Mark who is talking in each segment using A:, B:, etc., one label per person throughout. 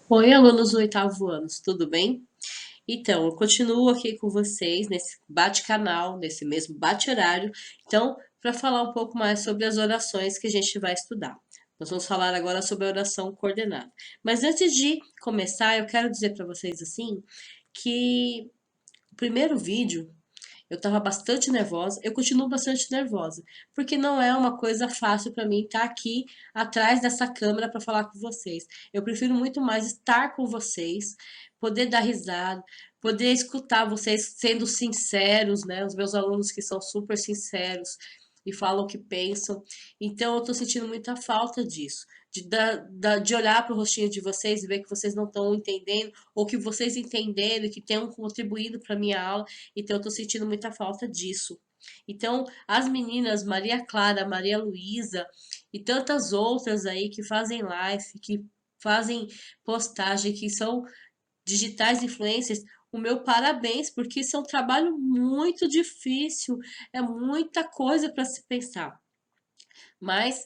A: Oi, alunos do oitavo ano, tudo bem? Então, eu continuo aqui com vocês nesse bate-canal, nesse mesmo bate-horário, então, para falar um pouco mais sobre as orações que a gente vai estudar. Nós vamos falar agora sobre a oração coordenada. Mas antes de começar, eu quero dizer para vocês assim que o primeiro vídeo eu estava bastante nervosa, eu continuo bastante nervosa, porque não é uma coisa fácil para mim estar aqui atrás dessa câmera para falar com vocês. Eu prefiro muito mais estar com vocês, poder dar risada, poder escutar vocês sendo sinceros, né? Os meus alunos que são super sinceros e falam o que pensam. Então eu estou sentindo muita falta disso. De olhar para o rostinho de vocês e ver que vocês não estão entendendo, ou que vocês entenderam e que tenham contribuído para a minha aula. Então, eu tô sentindo muita falta disso. Então, as meninas Maria Clara, Maria Luísa e tantas outras aí que fazem live, que fazem postagem, que são digitais influencers, o meu parabéns, porque isso é um trabalho muito difícil, é muita coisa para se pensar. Mas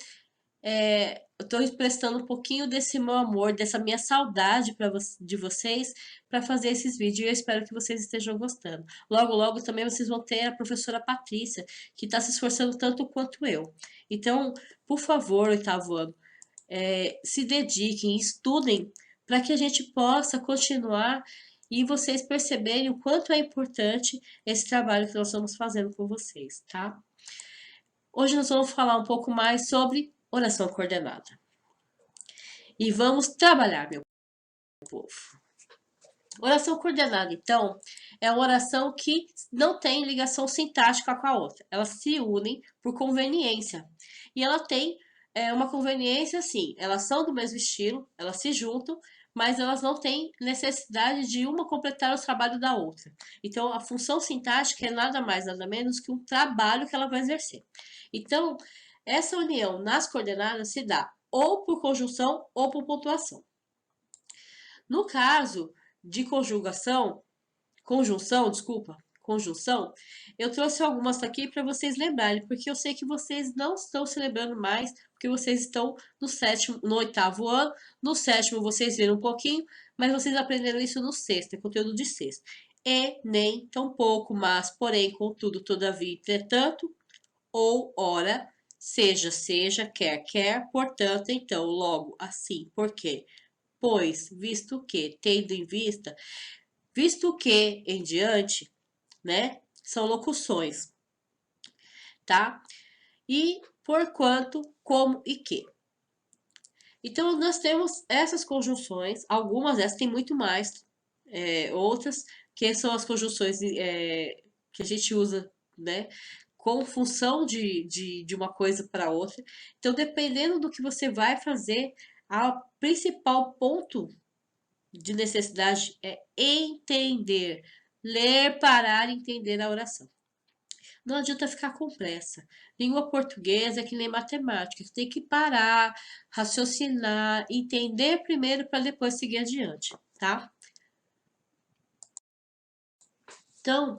A: eu estou expressando um pouquinho desse meu amor, dessa minha saudade de vocês para fazer esses vídeos. E eu espero que vocês estejam gostando. Logo, logo também vocês vão ter a professora Patrícia, que está se esforçando tanto quanto eu. Então, por favor, oitavo ano, se dediquem, estudem para que a gente possa continuar e vocês perceberem o quanto é importante esse trabalho que nós estamos fazendo com vocês, tá? Hoje nós vamos falar um pouco mais sobre oração coordenada. E vamos trabalhar, meu povo. Oração coordenada, então, é uma oração que não tem ligação sintática com a outra. Elas se unem por conveniência. E ela tem uma conveniência assim, elas são do mesmo estilo, elas se juntam, mas elas não têm necessidade de uma completar o trabalho da outra. Então, a função sintática é nada mais, nada menos que um trabalho que ela vai exercer. Então, essa união nas coordenadas se dá ou por conjunção ou por pontuação. No caso de conjunção, eu trouxe algumas aqui para vocês lembrarem, porque eu sei que vocês não estão se lembrando mais, porque vocês estão no oitavo ano, no sétimo vocês viram um pouquinho, mas vocês aprenderam isso no sexto, é conteúdo de sexto. E, nem, tampouco, mas, porém, contudo, todavia, entretanto, ou, ora, seja, quer, portanto, então, logo, assim, porque, pois, visto que, tendo em vista, visto que, em diante, né, são locuções, tá? E porquanto, como e que. Então, nós temos essas conjunções, algumas dessas, tem muito mais, outras, que são as conjunções que a gente usa, né, com função de uma coisa para outra. Então, dependendo do que você vai fazer, a principal ponto de necessidade é entender, ler, parar e entender a oração. Não adianta ficar com pressa. Língua portuguesa é que nem matemática, você tem que parar, raciocinar, entender primeiro para depois seguir adiante, tá? Então,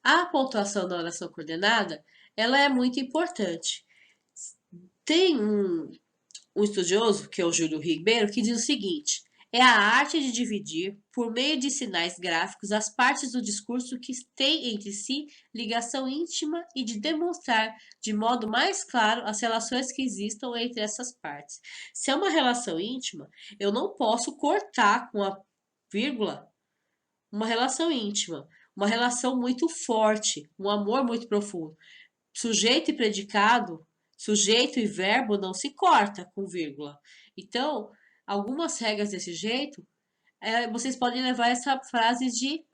A: a pontuação da oração coordenada, ela é muito importante. Tem um estudioso, que é o Júlio Ribeiro, que diz o seguinte: é a arte de dividir, por meio de sinais gráficos, as partes do discurso que têm entre si ligação íntima e de demonstrar de modo mais claro as relações que existam entre essas partes. Se é uma relação íntima, eu não posso cortar com a vírgula uma relação íntima, uma relação muito forte, um amor muito profundo. Sujeito e predicado, sujeito e verbo não se corta com vírgula. Então, algumas regras desse jeito, vocês podem levar essa frase de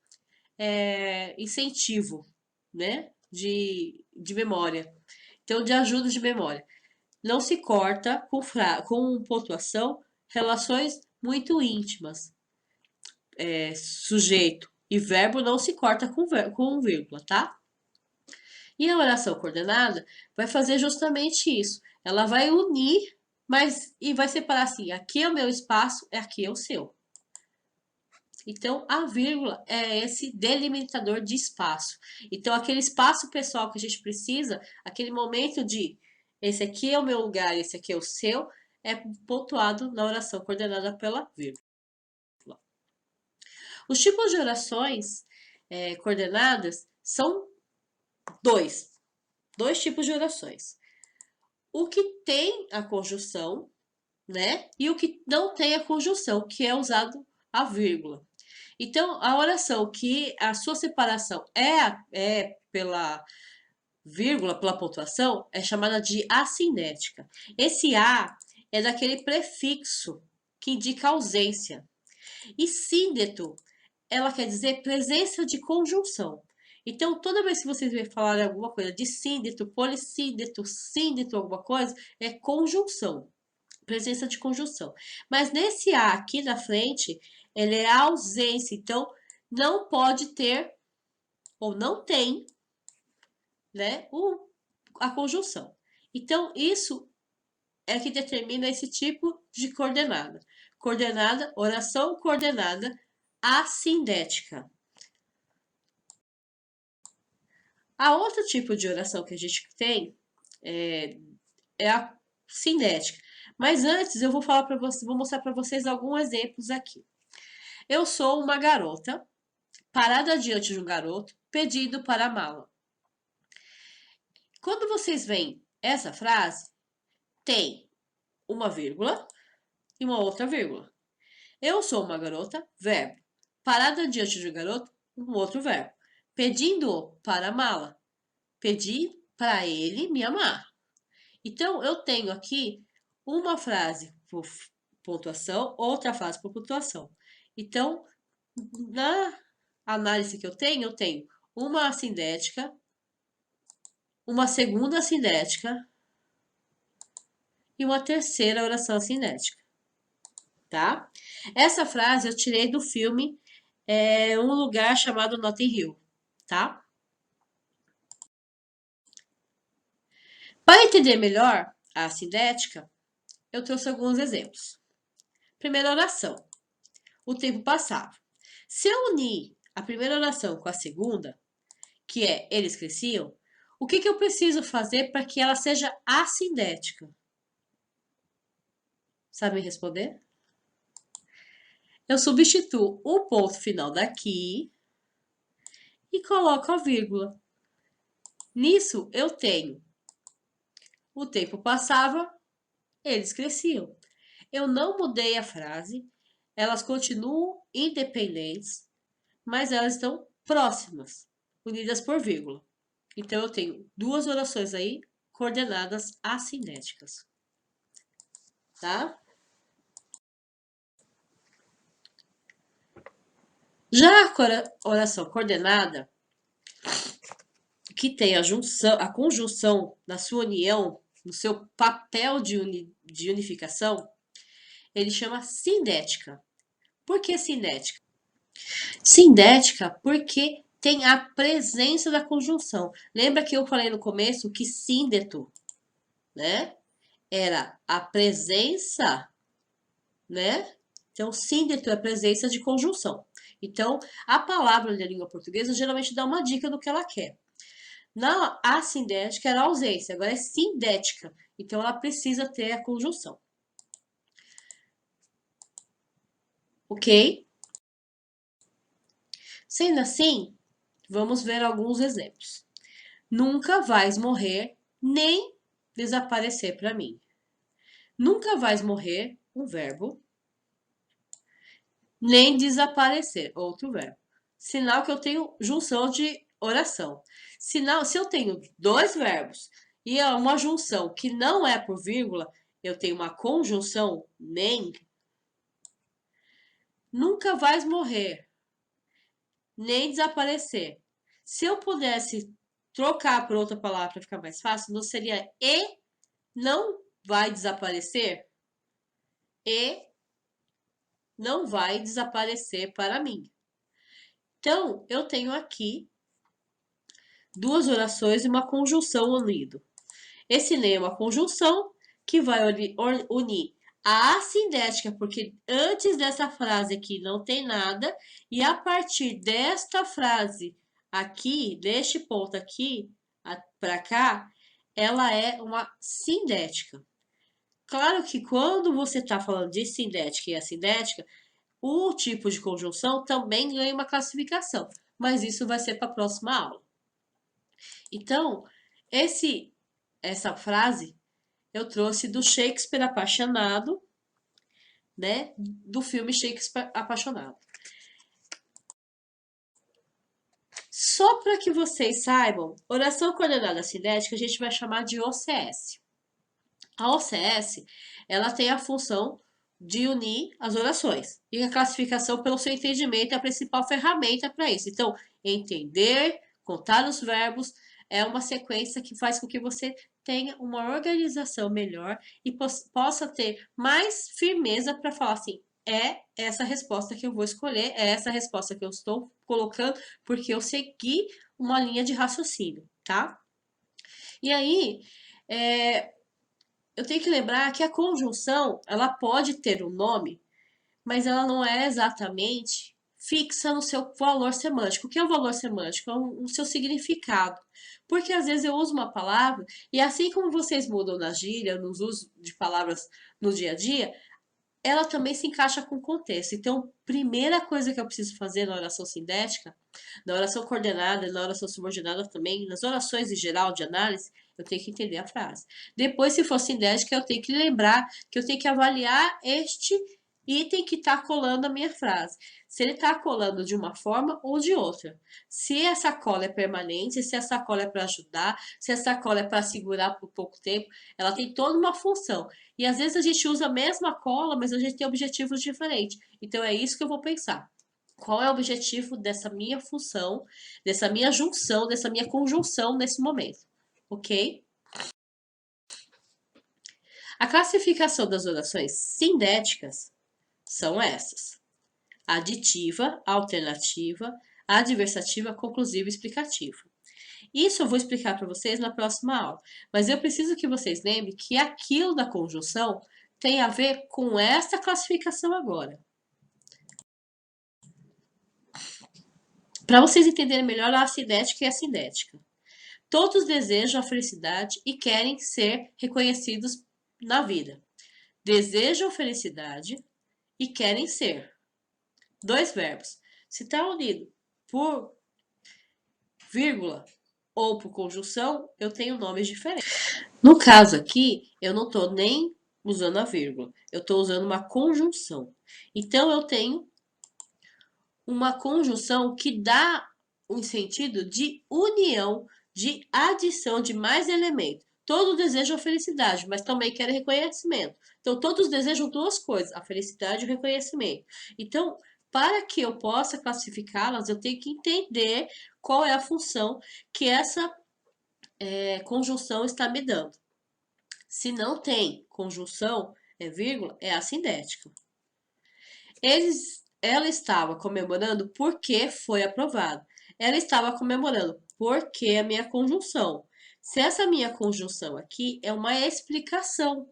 A: incentivo, né? De memória. Então, de ajuda de memória. Não se corta com pontuação relações muito íntimas. Sujeito e verbo não se corta com vírgula, tá? E a oração coordenada vai fazer justamente isso. Ela vai unir, mas e vai separar assim: aqui é o meu espaço, aqui é o seu. Então, a vírgula é esse delimitador de espaço. Então, aquele espaço pessoal que a gente precisa, aquele momento de esse aqui é o meu lugar, esse aqui é o seu, é pontuado na oração coordenada pela vírgula. Os tipos de orações coordenadas são dois tipos de orações. O que tem a conjunção, né? E o que não tem a conjunção, que é usado a vírgula. Então, a oração que a sua separação é pela vírgula, pela pontuação, é chamada de assinética. Esse A é daquele prefixo que indica ausência. E síndeto, ela quer dizer presença de conjunção. Então, toda vez que vocês falarem alguma coisa de síndeto, polissíndeto, síndeto, alguma coisa, é conjunção, presença de conjunção. Mas nesse A aqui na frente, ele é ausência. Então, não pode ter, ou não tem, né, a conjunção. Então, isso é que determina esse tipo de coordenada. Coordenada, oração coordenada assindética. A outro tipo de oração que a gente tem é a sindética. Mas antes eu vou falar para vocês, vou mostrar para vocês alguns exemplos aqui. Eu sou uma garota parada diante de um garoto pedindo para a mala. Quando vocês veem essa frase, tem uma vírgula e uma outra vírgula. Eu sou uma garota, verbo. Parada diante de um garoto, um outro verbo. Pedindo para a mala. Pedir para ele me amar. Então, eu tenho aqui uma frase por pontuação, outra frase por pontuação. Então, na análise que eu tenho uma assindética, uma segunda assindética e uma terceira oração assindética, tá? Essa frase eu tirei do filme Um Lugar Chamado Notting Hill, tá? Para entender melhor a assindética, eu trouxe alguns exemplos. Primeira oração. O tempo passava. Se eu unir a primeira oração com a segunda, que é eles cresciam, o que eu preciso fazer para que ela seja assindética? Sabe me responder? Eu substituo o ponto final daqui e coloco a vírgula. Nisso eu tenho o tempo passava, eles cresciam. Eu não mudei a frase, elas continuam independentes, mas elas estão próximas, unidas por vírgula. Então, eu tenho duas orações aí coordenadas assinéticas, tá? Já a oração coordenada, que tem a conjunção na sua união, no seu papel de unificação, ele chama sindética. Por que sindética? Sindética porque tem a presença da conjunção. Lembra que eu falei no começo que síndeto, né? Era a presença, né? Então, síndeto é a presença de conjunção. Então, a palavra da língua portuguesa geralmente dá uma dica do que ela quer. Na assindética era ausência, agora é sindética. Então, ela precisa ter a conjunção. Ok? Sendo assim, vamos ver alguns exemplos. Nunca vais morrer, nem desaparecer para mim. Nunca vais morrer, um verbo, nem desaparecer, outro verbo. Sinal que eu tenho junção de oração. Sinal, se eu tenho dois verbos e é uma junção que não é por vírgula, eu tenho uma conjunção, nem. Nunca vais morrer, nem desaparecer. Se eu pudesse trocar por outra palavra para ficar mais fácil, não seria e não vai desaparecer? E não vai desaparecer para mim. Então, eu tenho aqui duas orações e uma conjunção unido. Esse nem é uma conjunção que vai unir a assindética, porque antes dessa frase aqui não tem nada, e a partir desta frase aqui, deste ponto aqui para cá, ela é uma sindética. Claro que quando você está falando de sindética e assindética, o tipo de conjunção também ganha uma classificação, mas isso vai ser para a próxima aula. Então, essa frase eu trouxe do Shakespeare Apaixonado, né? Do filme Shakespeare Apaixonado. Só para que vocês saibam, oração coordenada cinética a gente vai chamar de OCS. A OCS, ela tem a função de unir as orações. E a classificação, pelo seu entendimento, é a principal ferramenta para isso. Então, entender, contar os verbos, é uma sequência que faz com que você tenha uma organização melhor e possa ter mais firmeza para falar assim, é essa resposta que eu vou escolher, é essa resposta que eu estou colocando, porque eu segui uma linha de raciocínio, tá? E aí, eu tenho que lembrar que a conjunção, ela pode ter um nome, mas ela não é exatamente fixa no seu valor semântico. O que é o valor semântico? É o seu significado. Porque às vezes eu uso uma palavra e assim como vocês mudam na gíria, nos usos de palavras no dia a dia, ela também se encaixa com o contexto. Então, primeira coisa que eu preciso fazer na oração sindética, na oração coordenada, na oração subordinada também, nas orações em geral de análise, eu tenho que entender a frase. Depois, se for sindética, eu tenho que lembrar que eu tenho que avaliar este item que está colando a minha frase. Se ele está colando de uma forma ou de outra. Se essa cola é permanente, se essa cola é para ajudar, se essa cola é para segurar por pouco tempo, ela tem toda uma função. E às vezes a gente usa a mesma cola, mas a gente tem objetivos diferentes. Então é isso que eu vou pensar. Qual é o objetivo dessa minha função, dessa minha junção, dessa minha conjunção nesse momento? Ok? A classificação das orações sindéticas são essas: aditiva, alternativa, adversativa, conclusiva e explicativa. Isso eu vou explicar para vocês na próxima aula, mas eu preciso que vocês lembrem que aquilo da conjunção tem a ver com esta classificação agora. Para vocês entenderem melhor a assindética e a sindética. Todos desejam a felicidade e querem ser reconhecidos na vida. Desejam felicidade e querem ser. Dois verbos. Se está unido por vírgula ou por conjunção, eu tenho nomes diferentes. No caso aqui, eu não estou nem usando a vírgula, eu estou usando uma conjunção. Então, eu tenho uma conjunção que dá um sentido de união, de adição de mais elementos. Todos desejam a felicidade, mas também querem reconhecimento. Então, todos desejam duas coisas, a felicidade e o reconhecimento. Então, para que eu possa classificá-las, eu tenho que entender qual é a função que essa conjunção está me dando. Se não tem conjunção, vírgula, é assindética. Ela estava comemorando porque foi aprovado. Ela estava comemorando porque a minha conjunção. Se essa minha conjunção aqui é uma explicação.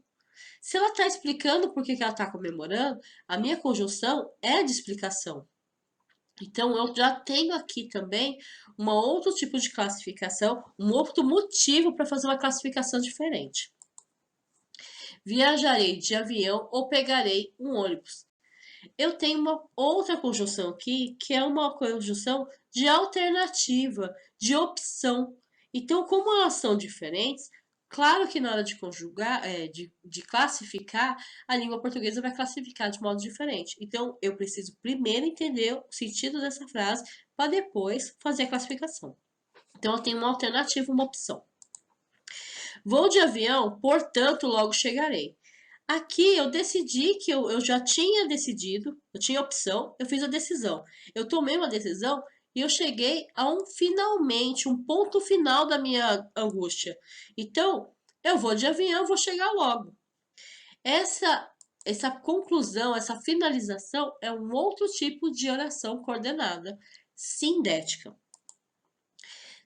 A: Se ela está explicando por que ela está comemorando, a minha conjunção é de explicação. Então, eu já tenho aqui também um outro tipo de classificação, um outro motivo para fazer uma classificação diferente. Viajarei de avião ou pegarei um ônibus. Eu tenho uma outra conjunção aqui, que é uma conjunção de alternativa, de opção. Então, como elas são diferentes, claro que na hora de conjugar, de classificar, a língua portuguesa vai classificar de modo diferente. Então, eu preciso primeiro entender o sentido dessa frase para depois fazer a classificação. Então, eu tenho uma alternativa, uma opção. Vou de avião, portanto, logo chegarei. Aqui eu decidi que eu já tinha decidido, eu tinha opção, eu fiz a decisão. Eu tomei uma decisão e eu cheguei a um finalmente, um ponto final da minha angústia. Então, eu vou de avião, vou chegar logo. Essa conclusão, essa finalização é um outro tipo de oração coordenada, sindética.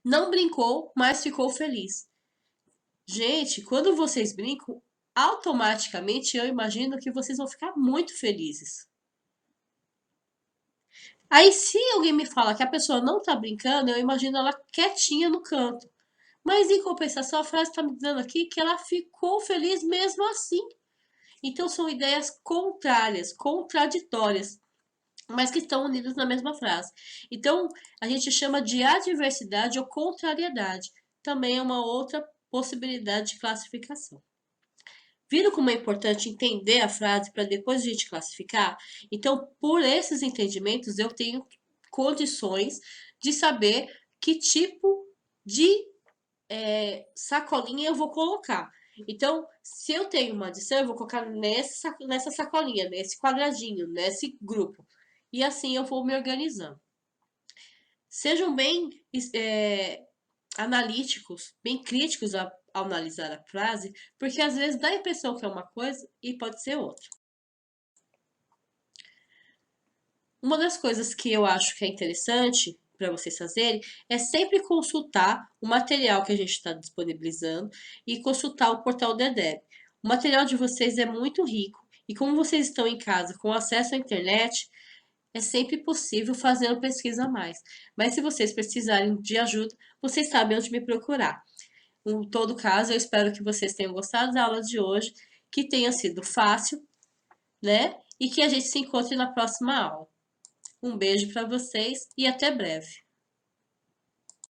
A: Não brincou, mas ficou feliz. Gente, quando vocês brincam, automaticamente eu imagino que vocês vão ficar muito felizes. Aí, se alguém me fala que a pessoa não tá brincando, eu imagino ela quietinha no canto. Mas, em compensação, a frase está me dizendo aqui que ela ficou feliz mesmo assim. Então são ideias contrárias, contraditórias, mas que estão unidas na mesma frase. Então a gente chama de adversidade ou contrariedade. Também é uma outra possibilidade de classificação. Viram como é importante entender a frase para depois a gente classificar? Então, por esses entendimentos, eu tenho condições de saber que tipo de sacolinha eu vou colocar. Então, se eu tenho uma adição, eu vou colocar nessa sacolinha, nesse quadradinho, nesse grupo. E assim eu vou me organizando. Sejam bem analíticos, bem críticos ao analisar a frase, porque às vezes dá a impressão que é uma coisa e pode ser outra. Uma das coisas que eu acho que é interessante para vocês fazerem é sempre consultar o material que a gente está disponibilizando e consultar o portal do EDEB. O material de vocês é muito rico e como vocês estão em casa com acesso à internet, é sempre possível fazer uma pesquisa a mais. Mas se vocês precisarem de ajuda, vocês sabem onde me procurar. Em todo caso, eu espero que vocês tenham gostado da aula de hoje, que tenha sido fácil, né? E que a gente se encontre na próxima aula. Um beijo para vocês e até breve.